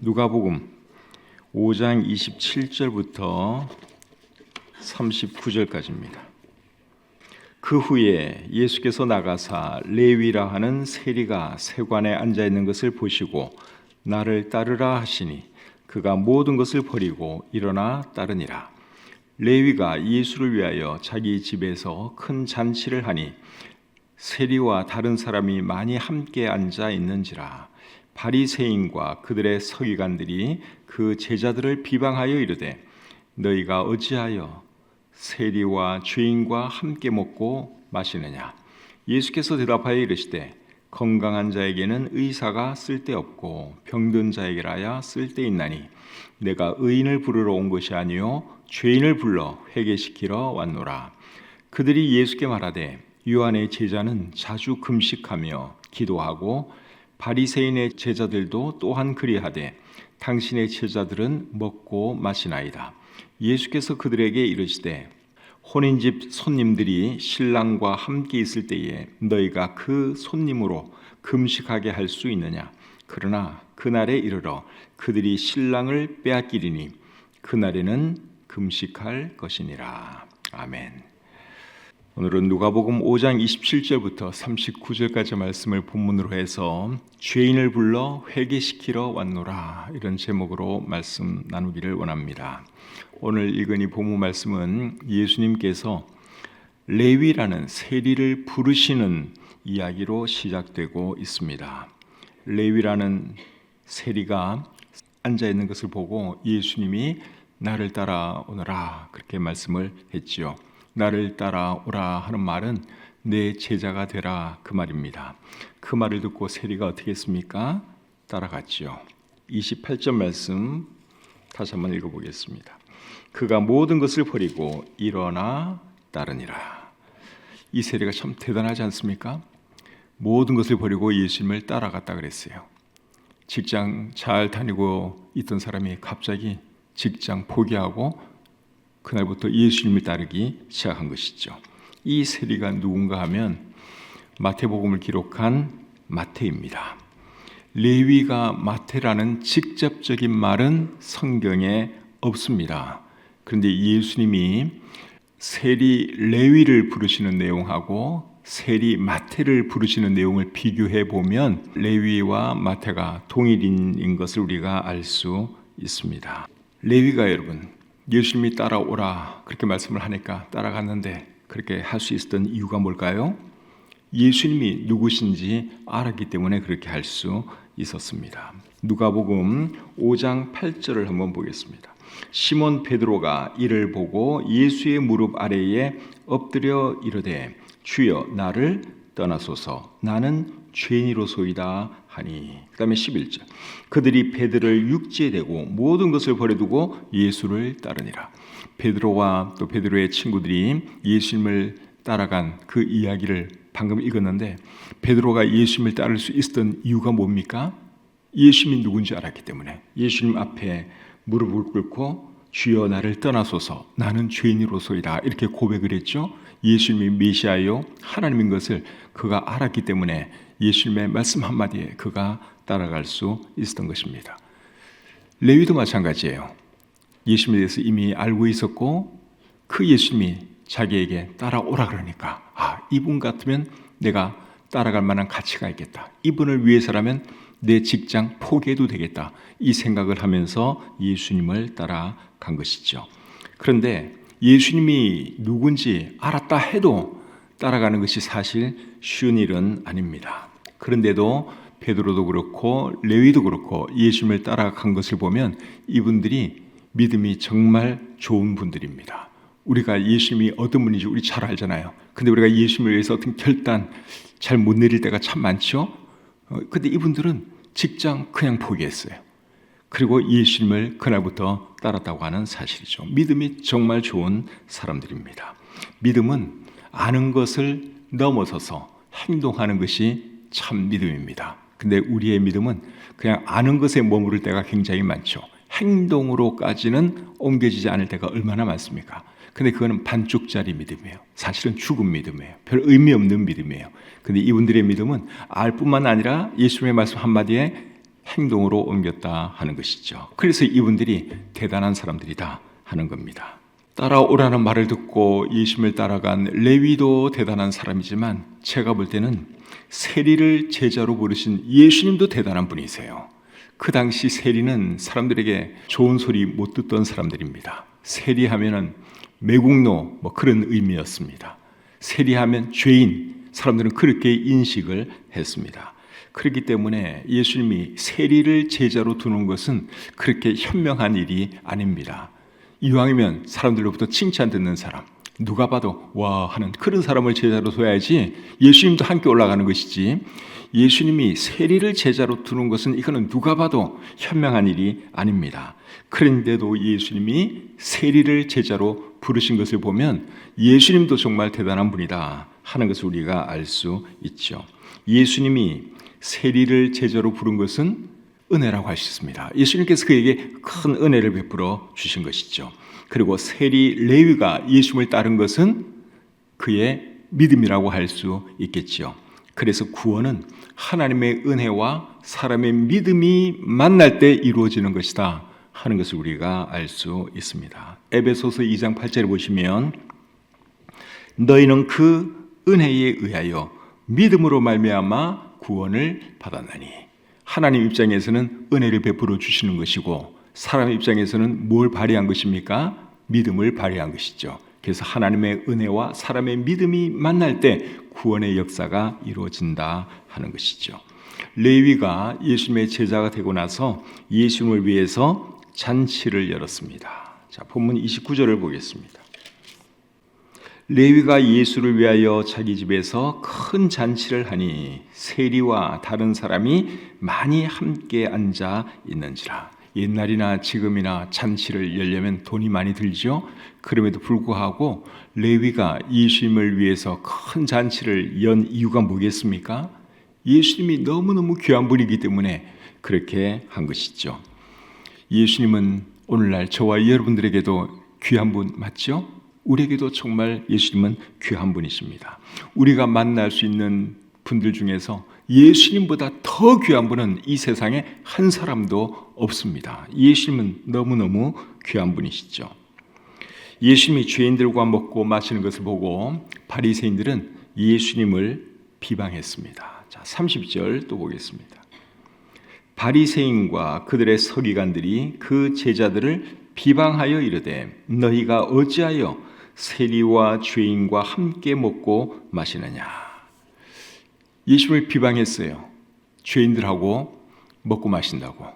누가복음 5장 27절부터 39절까지입니다. 그 후에 예수께서 나가사 레위라 하는 세리가 세관에 앉아 있는 것을 보시고 나를 따르라 하시니 그가 모든 것을 버리고 일어나 따르니라. 레위가 예수를 위하여 자기 집에서 큰 잔치를 하니 세리와 다른 사람이 많이 함께 앉아 있는지라. 바리새인과 그들의 서기관들이 그 제자들을 비방하여 이르되 너희가 어찌하여 세리와 죄인과 함께 먹고 마시느냐. 예수께서 대답하여 이르시되 건강한 자에게는 의사가 쓸데없고 병든 자에게라야 쓸데있나니 내가 의인을 부르러 온 것이 아니요 죄인을 불러 회개시키러 왔노라. 그들이 예수께 말하되 요한의 제자는 자주 금식하며 기도하고 바리새인의 제자들도 또한 그리하되 당신의 제자들은 먹고 마시나이다. 예수께서 그들에게 이르시되 혼인집 손님들이 신랑과 함께 있을 때에 너희가 그 손님으로 금식하게 할 수 있느냐. 그러나 그날에 이르러 그들이 신랑을 빼앗기리니 그날에는 금식할 것이니라. 아멘. 오늘은 누가복음 5장 27절부터 39절까지 말씀을 본문으로 해서 죄인을 불러 회개시키러 왔노라, 이런 제목으로 말씀 나누기를 원합니다. 오늘 읽은 이 본문 말씀은 예수님께서 레위라는 세리를 부르시는 이야기로 시작되고 있습니다. 레위라는 세리가 앉아있는 것을 보고 예수님이 나를 따라오너라 그렇게 말씀을 했지요. 나를 따라오라 하는 말은 내 제자가 되라 그 말입니다. 그 말을 듣고 세리가 어떻게 했습니까? 따라갔지요. 28절 말씀 다시 한번 읽어보겠습니다. 그가 모든 것을 버리고 일어나 따르니라. 이 세리가 참 대단하지 않습니까? 모든 것을 버리고 예수님을 따라갔다 그랬어요. 직장 잘 다니고 있던 사람이 갑자기 직장 포기하고 그날부터 예수님을 따르기 시작한 것이죠. 이 세리가 누군가 하면 마태복음을 기록한 마태입니다. 레위가 마태라는 직접적인 말은 성경에 없습니다. 그런데 예수님이 세리 레위를 부르시는 내용하고 세리 마태를 부르시는 내용을 비교해 보면 레위와 마태가 동일인인 것을 우리가 알 수 있습니다. 레위가 여러분 예수님이 따라오라 그렇게 말씀을 하니까 따라갔는데 그렇게 할 수 있었던 이유가 뭘까요? 예수님이 누구신지 알았기 때문에 그렇게 할 수 있었습니다. 누가복음 5장 8절을 한번 보겠습니다. 시몬 베드로가 이를 보고 예수의 무릎 아래에 엎드려 이르되 주여 나를 떠나소서 나는 죄인이로소이다 하니. 그 다음에 11절 그들이 베드로를 육지에 대고 모든 것을 버려두고 예수를 따르니라. 베드로와 또 베드로의 친구들이 예수님을 따라간 그 이야기를 방금 읽었는데 베드로가 예수님을 따를 수 있었던 이유가 뭡니까? 예수님이 누군지 알았기 때문에 예수님 앞에 무릎을 꿇고 주여 나를 떠나소서 나는 죄인이로소이다 이렇게 고백을 했죠. 예수님이 메시아요 하나님인 것을 그가 알았기 때문에 예수님의 말씀 한마디에 그가 따라갈 수 있었던 것입니다. 레위도 마찬가지예요. 예수님에 대해서 이미 알고 있었고 그 예수님이 자기에게 따라오라 그러니까 이분 같으면 내가 따라갈 만한 가치가 있겠다. 이분을 위해서라면 내 직장 포기해도 되겠다. 이 생각을 하면서 예수님을 따라간 것이죠. 그런데 예수님이 누군지 알았다 해도 따라가는 것이 사실 쉬운 일은 아닙니다. 그런데도 베드로도 그렇고 레위도 그렇고 예수님을 따라간 것을 보면 이분들이 믿음이 정말 좋은 분들입니다. 우리가 예수님이 어떤 분인지 우리 잘 알잖아요. 근데 우리가 예수님을 위해서 어떤 결단 잘 못 내릴 때가 참 많죠. 근데 이분들은 직장 그냥 포기했어요. 그리고 예수님을 그날부터 따랐다고 하는 사실이죠. 믿음이 정말 좋은 사람들입니다. 믿음은 아는 것을 넘어서서 행동하는 것이 참 믿음입니다. 근데 우리의 믿음은 그냥 아는 것에 머무를 때가 굉장히 많죠. 행동으로까지는 옮겨지지 않을 때가 얼마나 많습니까? 근데 그거는 반쪽짜리 믿음이에요. 사실은 죽은 믿음이에요. 별 의미 없는 믿음이에요. 근데 이분들의 믿음은 알 뿐만 아니라 예수님의 말씀 한마디에 행동으로 옮겼다 하는 것이죠. 그래서 이분들이 대단한 사람들이다 하는 겁니다. 따라오라는 말을 듣고 예수님을 따라간 레위도 대단한 사람이지만 제가 볼 때는 세리를 제자로 부르신 예수님도 대단한 분이세요. 그 당시 세리는 사람들에게 좋은 소리 못 듣던 사람들입니다. 세리하면은 매국노 그런 의미였습니다. 세리하면 죄인, 사람들은 그렇게 인식을 했습니다. 그렇기 때문에 예수님이 세리를 제자로 두는 것은 그렇게 현명한 일이 아닙니다. 이왕이면 사람들로부터 칭찬 듣는 사람, 누가 봐도 와 하는 그런 사람을 제자로 둬야지 예수님도 함께 올라가는 것이지, 예수님이 세리를 제자로 두는 것은 이거는 누가 봐도 현명한 일이 아닙니다. 그런데도 예수님이 세리를 제자로 부르신 것을 보면 예수님도 정말 대단한 분이다 하는 것을 우리가 알 수 있죠. 예수님이 세리를 제자로 부른 것은 은혜라고 할 수 있습니다. 예수님께서 그에게 큰 은혜를 베풀어 주신 것이죠. 그리고 세리 레위가 예수님을 따른 것은 그의 믿음이라고 할 수 있겠지요. 그래서 구원은 하나님의 은혜와 사람의 믿음이 만날 때 이루어지는 것이다 하는 것을 우리가 알 수 있습니다. 에베소서 2장 8절을 보시면 너희는 그 은혜에 의하여 믿음으로 말미암아 구원을 받았나니, 하나님 입장에서는 은혜를 베풀어 주시는 것이고 사람 입장에서는 뭘 발휘한 것입니까? 믿음을 발휘한 것이죠. 그래서 하나님의 은혜와 사람의 믿음이 만날 때 구원의 역사가 이루어진다 하는 것이죠. 레위가 예수님의 제자가 되고 나서 예수님을 위해서 잔치를 열었습니다. 자, 본문 29절을 보겠습니다. 레위가 예수를 위하여 자기 집에서 큰 잔치를 하니 세리와 다른 사람이 많이 함께 앉아 있는지라. 옛날이나 지금이나 잔치를 열려면 돈이 많이 들죠. 그럼에도 불구하고 레위가 예수님을 위해서 큰 잔치를 연 이유가 뭐겠습니까? 예수님이 너무너무 귀한 분이기 때문에 그렇게 한 것이죠. 예수님은 오늘날 저와 여러분들에게도 귀한 분 맞죠? 우리에게도 정말 예수님은 귀한 분이십니다. 우리가 만날 수 있는 분들 중에서 예수님보다 더 귀한 분은 이 세상에 한 사람도 없습니다. 예수님은 너무너무 귀한 분이시죠. 예수님이 죄인들과 먹고 마시는 것을 보고 바리새인들은 예수님을 비방했습니다. 자, 30절 또 보겠습니다. 바리새인과 그들의 서기관들이 그 제자들을 비방하여 이르되 너희가 어찌하여 세리와 죄인과 함께 먹고 마시느냐. 예수님을 비방했어요. 죄인들하고 먹고 마신다고.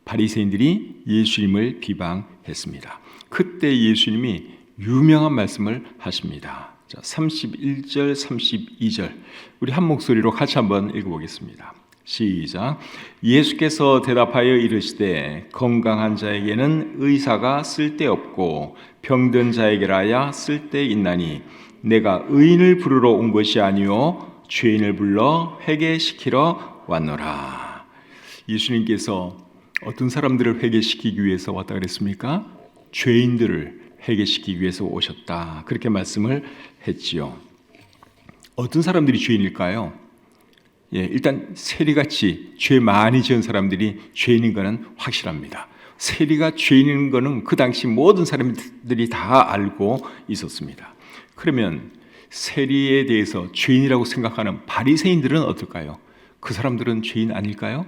바리새인들이 예수님을 비방했습니다. 그때 예수님이 유명한 말씀을 하십니다. 자, 31절, 32절 우리 한 목소리로 같이 한번 읽어보겠습니다. 시작. 예수께서 대답하여 이르시되 건강한 자에게는 의사가 쓸데없고 병든 자에게라야 쓸데있나니 내가 의인을 부르러 온 것이 아니요 죄인을 불러 회개시키러 왔노라. 예수님께서 어떤 사람들을 회개시키기 위해서 왔다 그랬습니까? 죄인들을 회개시키기 위해서 오셨다. 그렇게 말씀을 했지요. 어떤 사람들이 죄인일까요? 일단 세리같이 죄 많이 지은 사람들이 죄인인 것은 확실합니다. 세리가 죄인인 것은 그 당시 모든 사람들이 다 알고 있었습니다. 그러면 세리에 대해서 죄인이라고 생각하는 바리새인들은 어떨까요? 그 사람들은 죄인 아닐까요?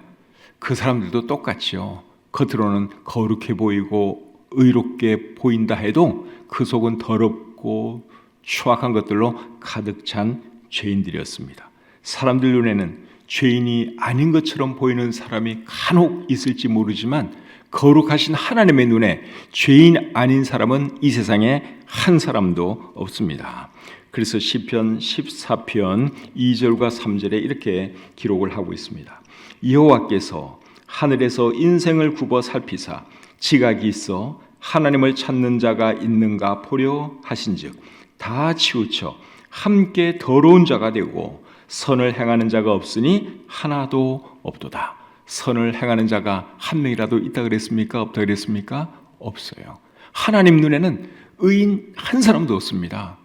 그 사람들도 똑같죠. 겉으로는 거룩해 보이고 의롭게 보인다 해도 그 속은 더럽고 추악한 것들로 가득 찬 죄인들이었습니다. 사람들 눈에는 죄인이 아닌 것처럼 보이는 사람이 간혹 있을지 모르지만 거룩하신 하나님의 눈에 죄인 아닌 사람은 이 세상에 한 사람도 없습니다. 그래서 시편 14편 2절과 3절에 이렇게 기록을 하고 있습니다. 여호와께서 하늘에서 인생을 굽어 살피사 지각이 있어 하나님을 찾는 자가 있는가 보려 하신즉 다 치우쳐 함께 더러운 자가 되고 선을 행하는 자가 없으니 하나도 없도다. 선을 행하는 자가 한 명이라도 있다 그랬습니까? 없다 그랬습니까? 없어요. 하나님 눈에는 의인 한 사람도 없습니다.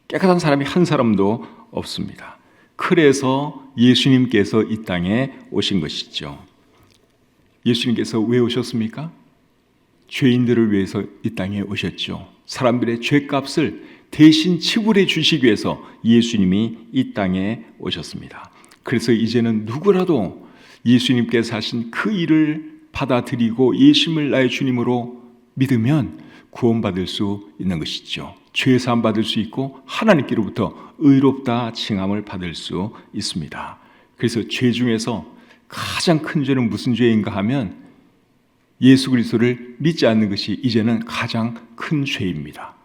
깨끗한 사람이 한 사람도 없습니다. 그래서 예수님께서 이 땅에 오신 것이죠. 예수님께서 왜 오셨습니까? 죄인들을 위해서 이 땅에 오셨죠. 사람들의 죄값을 대신 지불해 주시기 위해서 예수님이 이 땅에 오셨습니다. 그래서 이제는 누구라도 예수님께서 하신 그 일을 받아들이고 예수님을 나의 주님으로 믿으면 구원받을 수 있는 것이죠. 죄 사함 받을 수 있고 하나님께로부터 의롭다 칭함을 받을 수 있습니다. 그래서 죄 중에서 가장 큰 죄는 무슨 죄인가 하면 예수 그리스도를 믿지 않는 것이 이제는 가장 큰 죄입니다.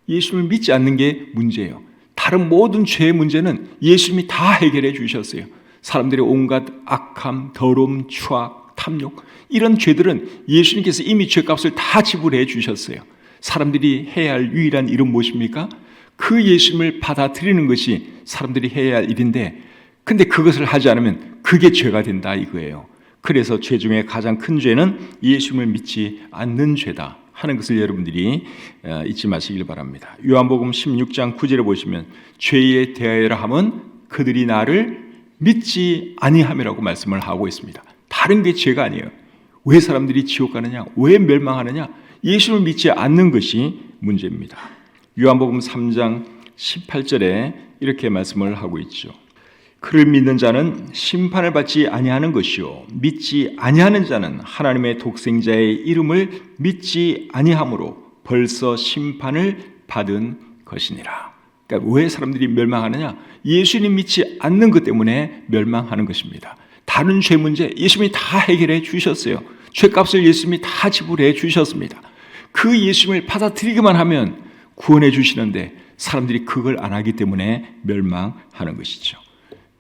예수님을 믿지 않는 게 문제예요. 다른 모든 죄의 문제는 예수님이 다 해결해 주셨어요. 사람들의 온갖 악함, 더러움, 추악, 탐욕 이런 죄들은 예수님께서 이미 죄값을 다 지불해 주셨어요. 사람들이 해야 할 유일한 일은 무엇입니까? 그 예수님을 받아들이는 것이 사람들이 해야 할 일인데 근데 그것을 하지 않으면 그게 죄가 된다 이거예요. 그래서 죄 중에 가장 큰 죄는 예수님을 믿지 않는 죄다 하는 것을 여러분들이 잊지 마시길 바랍니다. 요한복음 16장 9절에 보시면 죄에 대하여라 함은 그들이 나를 믿지 아니함이라고 말씀을 하고 있습니다. 다른 게 죄가 아니에요. 왜 사람들이 지옥 가느냐? 왜 멸망하느냐? 예수를 믿지 않는 것이 문제입니다. 요한복음 3장 18절에 이렇게 말씀을 하고 있죠. 그를 믿는 자는 심판을 받지 아니하는 것이요 믿지 아니하는 자는 하나님의 독생자의 이름을 믿지 아니하므로 벌써 심판을 받은 것이니라. 그러니까 왜 사람들이 멸망하느냐? 예수님 믿지 않는 것 때문에 멸망하는 것입니다. 다른 죄 문제 예수님이 다 해결해 주셨어요. 죄값을 예수님이 다 지불해 주셨습니다. 그 예수님을 받아들이기만 하면 구원해 주시는데 사람들이 그걸 안 하기 때문에 멸망하는 것이죠.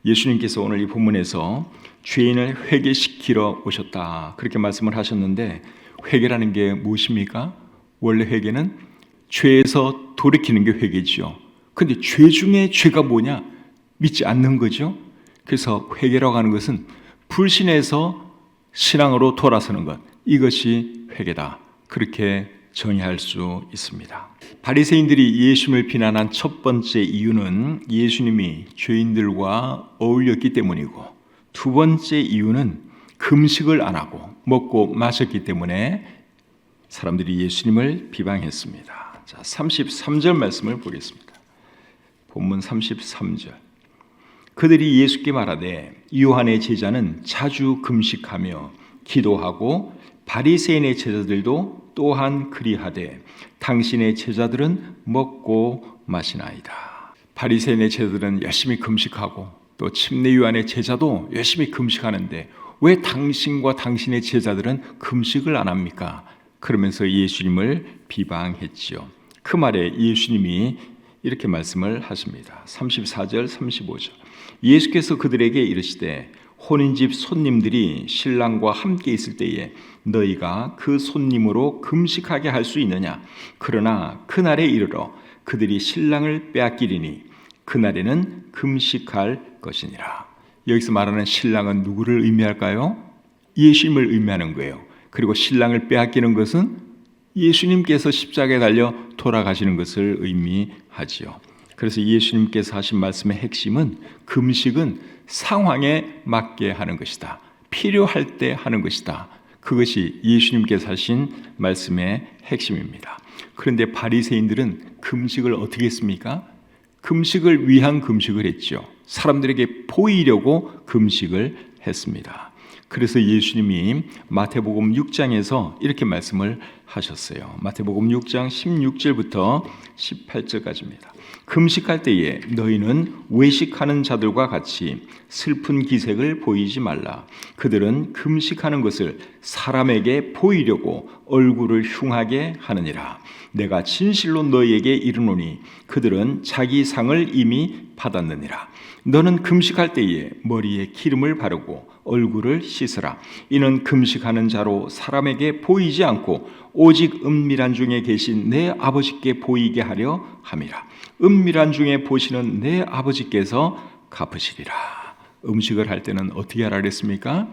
예수님께서 오늘 이 본문에서 죄인을 회개시키러 오셨다 그렇게 말씀을 하셨는데 회개라는 게 무엇입니까? 원래 회개는 죄에서 돌이키는 게 회개지요. 그런데 죄 중에 죄가 뭐냐? 믿지 않는 거죠. 그래서 회개라고 하는 것은 불신에서 신앙으로 돌아서는 것, 이것이 회개다 그렇게 정의할 수 있습니다. 바리새인들이 예수님을 비난한 첫 번째 이유는 예수님이 죄인들과 어울렸기 때문이고 두 번째 이유는 금식을 안 하고 먹고 마셨기 때문에 사람들이 예수님을 비방했습니다. 자, 33절 말씀을 보겠습니다. 본문 33절. 그들이 예수께 말하되 요한의 제자는 자주 금식하며 기도하고 바리새인의 제자들도 또한 그리하되 당신의 제자들은 먹고 마시나이다. 바리새인의 제자들은 열심히 금식하고 또 침례 요한의 제자도 열심히 금식하는데 왜 당신과 당신의 제자들은 금식을 안 합니까? 그러면서 예수님을 비방했지요. 그 말에 예수님이 이렇게 말씀을 하십니다. 34절 35절. 예수께서 그들에게 이르시되 혼인집 손님들이 신랑과 함께 있을 때에 너희가 그 손님으로 금식하게 할 수 있느냐? 그러나 그날에 이르러 그들이 신랑을 빼앗기리니 그날에는 금식할 것이니라. 여기서 말하는 신랑은 누구를 의미할까요? 예수님을 의미하는 거예요. 그리고 신랑을 빼앗기는 것은 예수님께서 십자가에 달려 돌아가시는 것을 의미하지요. 그래서 예수님께서 하신 말씀의 핵심은 금식은 상황에 맞게 하는 것이다. 필요할 때 하는 것이다. 그것이 예수님께서 하신 말씀의 핵심입니다. 그런데 바리새인들은 금식을 어떻게 했습니까? 금식을 위한 금식을 했죠. 사람들에게 보이려고 금식을 했습니다. 그래서 예수님이 마태복음 6장에서 이렇게 말씀을 하셨어요. 마태복음 6장 16절부터 18절까지입니다. 금식할 때에 너희는 외식하는 자들과 같이 슬픈 기색을 보이지 말라. 그들은 금식하는 것을 사람에게 보이려고 얼굴을 흉하게 하느니라. 내가 진실로 너희에게 이르노니 그들은 자기 상을 이미 받았느니라. 너는 금식할 때에 머리에 기름을 바르고 얼굴을 씻으라. 이는 금식하는 자로 사람에게 보이지 않고 오직 은밀한 중에 계신 내 아버지께 보이게 하려 함이라. 은밀한 중에 보시는 내 아버지께서 갚으시리라. 음식을 할 때는 어떻게 하라 그랬습니까?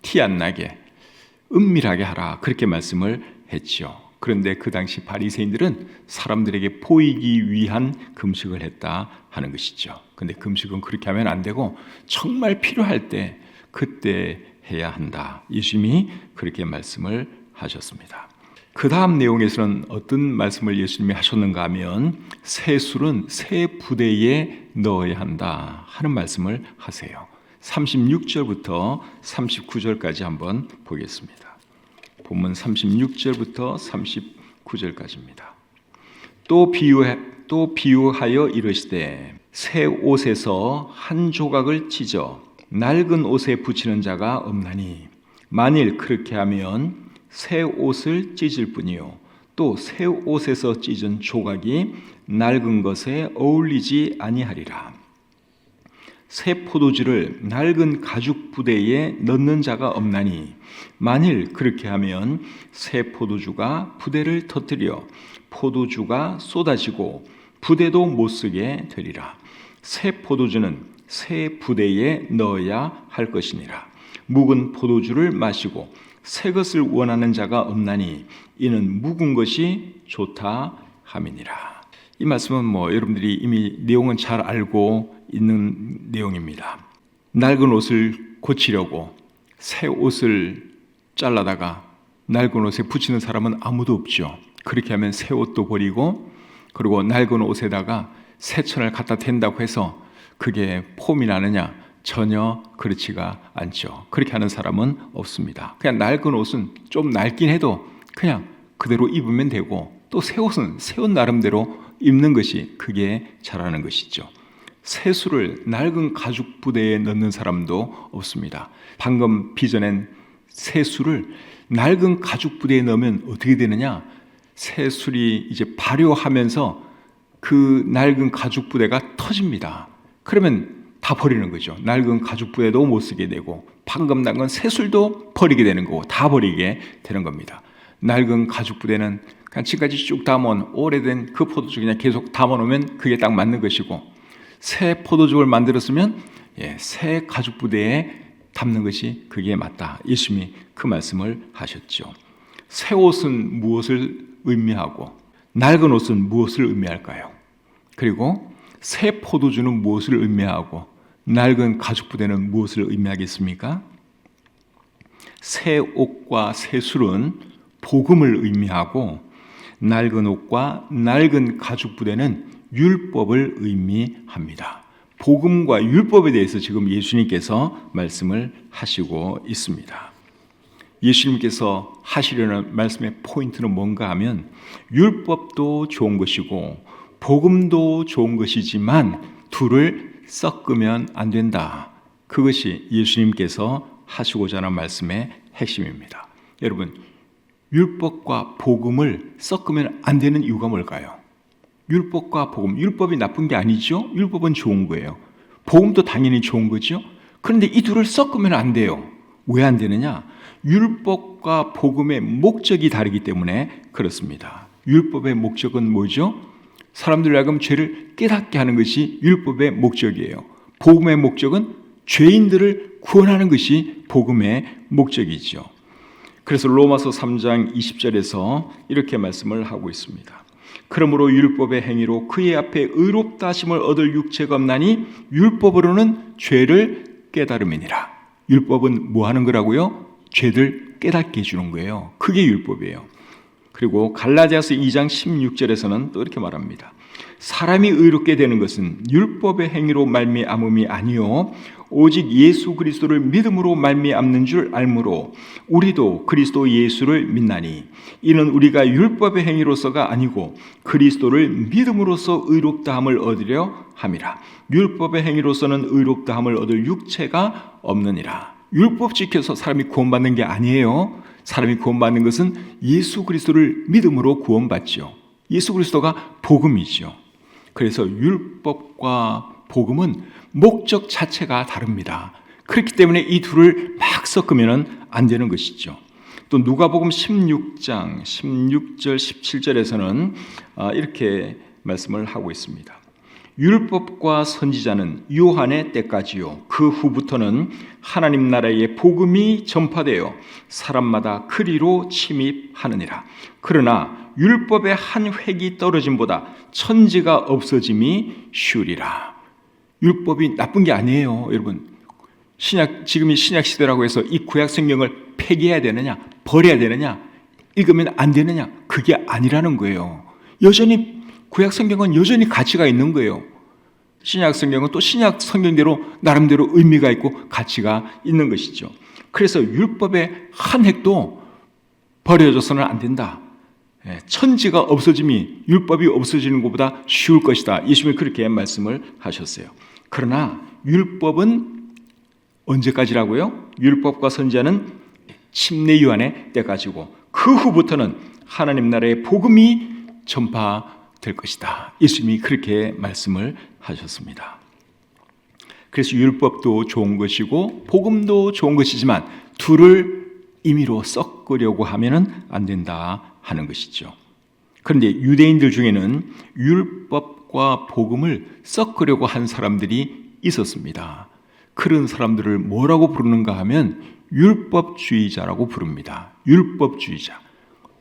티 안 나게 은밀하게 하라 그렇게 말씀을 했죠. 그런데 그 당시 바리새인들은 사람들에게 보이기 위한 금식을 했다 하는 것이죠. 그런데 금식은 그렇게 하면 안 되고 정말 필요할 때 그때 해야 한다. 예수님이 그렇게 말씀을 하셨습니다. 그 다음 내용에서는 어떤 말씀을 예수님이 하셨는가 하면 새 술은 새 부대에 넣어야 한다 하는 말씀을 하세요. 36절부터 39절까지 한번 보겠습니다. 본문 36절부터 39절까지입니다. 또 비유하여 이르시되 새 옷에서 한 조각을 찢어 낡은 옷에 붙이는 자가 없나니 만일 그렇게 하면 새 옷을 찢을 뿐이요 또 새 옷에서 찢은 조각이 낡은 것에 어울리지 아니하리라. 새 포도주를 낡은 가죽 부대에 넣는 자가 없나니 만일 그렇게 하면 새 포도주가 부대를 터뜨려 포도주가 쏟아지고 부대도 못 쓰게 되리라. 새 포도주는 새 부대에 넣어야 할 것이니라. 묵은 포도주를 마시고 새 것을 원하는 자가 없나니 이는 묵은 것이 좋다 함이니라. 이 말씀은 여러분들이 이미 내용은 잘 알고 있는 내용입니다. 낡은 옷을 고치려고 새 옷을 잘라다가 낡은 옷에 붙이는 사람은 아무도 없죠. 그렇게 하면 새 옷도 버리고 그리고 낡은 옷에다가 새 천을 갖다 댄다고 해서 그게 폼이 나느냐? 전혀 그렇지가 않죠. 그렇게 하는 사람은 없습니다. 그냥 낡은 옷은 좀 낡긴 해도 그냥 그대로 입으면 되고 또 새 옷은 새 옷 나름대로 입는 것이 그게 잘하는 것이죠. 새수를 낡은 가죽 부대에 넣는 사람도 없습니다. 방금 빚어낸 새수를 낡은 가죽 부대에 넣으면 어떻게 되느냐? 새술이 이제 발효하면서 그 낡은 가죽 부대가 터집니다. 그러면 다 버리는 거죠. 낡은 가죽 부대도 못 쓰게 되고 방금 낡은 새술도 버리게 되는 거고 다 버리게 되는 겁니다. 낡은 가죽 부대는 그냥 지금까지 쭉 담아온 오래된 그 포도주 그냥 계속 담아놓으면 그게 딱 맞는 것이고 새 포도주를 만들었으면 새 가죽 부대에 담는 것이 그게 맞다. 예수님이 그 말씀을 하셨죠. 새 옷은 무엇을 의미하고 낡은 옷은 무엇을 의미할까요? 그리고 새 포도주는 무엇을 의미하고 낡은 가죽 부대는 무엇을 의미하겠습니까? 새 옷과 새 술은 복음을 의미하고 낡은 옷과 낡은 가죽 부대는 율법을 의미합니다. 복음과 율법에 대해서 지금 예수님께서 말씀을 하시고 있습니다. 예수님께서 하시려는 말씀의 포인트는 뭔가 하면 율법도 좋은 것이고 복음도 좋은 것이지만 둘을 섞으면 안 된다. 그것이 예수님께서 하시고자 하는 말씀의 핵심입니다. 여러분, 율법과 복음을 섞으면 안 되는 이유가 뭘까요? 율법과 복음, 율법이 나쁜 게 아니죠. 율법은 좋은 거예요. 복음도 당연히 좋은 거죠. 그런데 이 둘을 섞으면 안 돼요. 왜 안 되느냐? 율법과 복음의 목적이 다르기 때문에 그렇습니다. 율법의 목적은 뭐죠? 사람들을 하여금 죄를 깨닫게 하는 것이 율법의 목적이에요. 복음의 목적은 죄인들을 구원하는 것이 복음의 목적이죠. 그래서 로마서 3장 20절에서 이렇게 말씀을 하고 있습니다. 그러므로 율법의 행위로 그의 앞에 의롭다 하심을 얻을 육체가 없나니 율법으로는 죄를 깨달음이니라. 율법은 뭐 하는 거라고요? 죄를 깨닫게 해주는 거예요. 그게 율법이에요. 그리고 갈라디아서 2장 16절에서는 또 이렇게 말합니다. 사람이 의롭게 되는 것은 율법의 행위로 말미암음이 아니요 오직 예수 그리스도를 믿음으로 말미암는 줄 알므로 우리도 그리스도 예수를 믿나니 이는 우리가 율법의 행위로서가 아니고 그리스도를 믿음으로써 의롭다함을 얻으려 함이라. 율법의 행위로서는 의롭다함을 얻을 육체가 없느니라. 율법 지켜서 사람이 구원받는 게 아니에요. 사람이 구원받는 것은 예수 그리스도를 믿음으로 구원받죠. 예수 그리스도가 복음이죠. 그래서 율법과 복음은 목적 자체가 다릅니다. 그렇기 때문에 이 둘을 막 섞으면 안 되는 것이죠. 또 누가복음 16장 16절 17절에서는 이렇게 말씀을 하고 있습니다. 율법과 선지자는 요한의 때까지요 그 후부터는 하나님 나라의 복음이 전파되어 사람마다 그리로 침입하느니라. 그러나 율법의 한 획이 떨어짐보다 천지가 없어짐이 쉬우리라. 율법이 나쁜 게 아니에요. 여러분, 지금이 신약 시대라고 해서 이 구약 성경을 폐기해야 되느냐, 버려야 되느냐, 읽으면 안 되느냐, 그게 아니라는 거예요. 여전히 구약 성경은 여전히 가치가 있는 거예요. 신약 성경은 또 신약 성경대로 나름대로 의미가 있고 가치가 있는 것이죠. 그래서 율법의 한 획도 버려져서는 안 된다. 천지가 없어짐이 율법이 없어지는 것보다 쉬울 것이다. 예수님이 그렇게 말씀을 하셨어요. 그러나 율법은 언제까지라고요? 율법과 선지자는 침례 요한의 때까지고 그 후부터는 하나님 나라의 복음이 전파될 것이다. 예수님이 그렇게 말씀을 하셨습니다. 그래서 율법도 좋은 것이고 복음도 좋은 것이지만 둘을 임의로 섞으려고 하면은 안 된다 하는 것이죠. 그런데 유대인들 중에는 율법과 복음을 섞으려고 한 사람들이 있었습니다. 그런 사람들을 뭐라고 부르는가 하면 율법주의자라고 부릅니다. 율법주의자.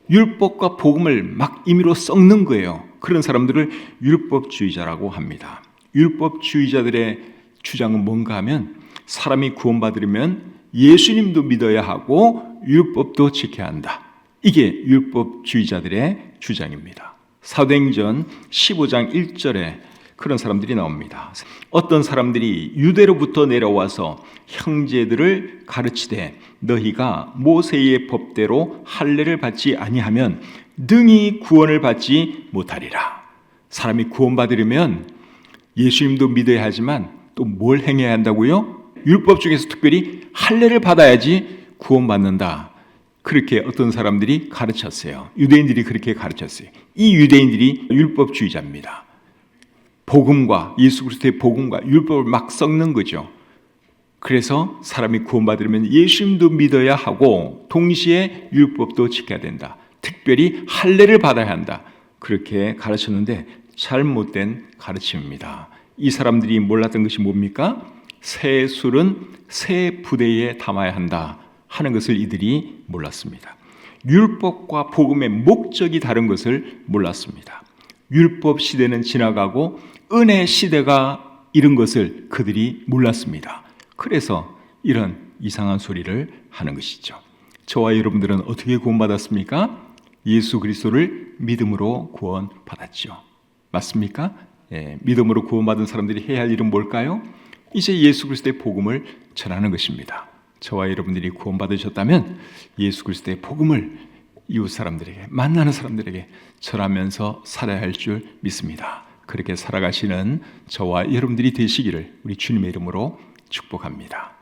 율법과 복음을 막 임의로 섞는 거예요. 그런 사람들을 율법주의자라고 합니다. 율법주의자들의 주장은 뭔가 하면 사람이 구원받으려면 예수님도 믿어야 하고 율법도 지켜야 한다. 이게 율법주의자들의 주장입니다. 사도행전 15장 1절에 그런 사람들이 나옵니다. 어떤 사람들이 유대로부터 내려와서 형제들을 가르치되 너희가 모세의 법대로 할례를 받지 아니하면 능히 구원을 받지 못하리라. 사람이 구원받으려면 예수님도 믿어야 하지만 또 뭘 행해야 한다고요? 율법 중에서 특별히 할례를 받아야지 구원받는다. 그렇게 어떤 사람들이 가르쳤어요. 유대인들이 그렇게 가르쳤어요. 이 유대인들이 율법주의자입니다. 복음과 예수 그리스도의 복음과 율법을 막 섞는 거죠. 그래서 사람이 구원받으려면 예수님도 믿어야 하고 동시에 율법도 지켜야 된다. 특별히 할례를 받아야 한다. 그렇게 가르쳤는데 잘못된 가르침입니다. 이 사람들이 몰랐던 것이 뭡니까? 새 술은 새 부대에 담아야 한다 하는 것을 이들이 몰랐습니다. 율법과 복음의 목적이 다른 것을 몰랐습니다. 율법 시대는 지나가고 은혜 시대가 이른 것을 그들이 몰랐습니다. 그래서 이런 이상한 소리를 하는 것이죠. 저와 여러분들은 어떻게 구원받았습니까? 예수 그리스도를 믿음으로 구원받았죠. 맞습니까? 믿음으로 구원받은 사람들이 해야 할 일은 뭘까요? 이제 예수 그리스도의 복음을 전하는 것입니다. 저와 여러분들이 구원받으셨다면 예수 그리스도의 복음을 이웃 사람들에게, 만나는 사람들에게 전하면서 살아야 할 줄 믿습니다. 그렇게 살아가시는 저와 여러분들이 되시기를 우리 주님의 이름으로 축복합니다.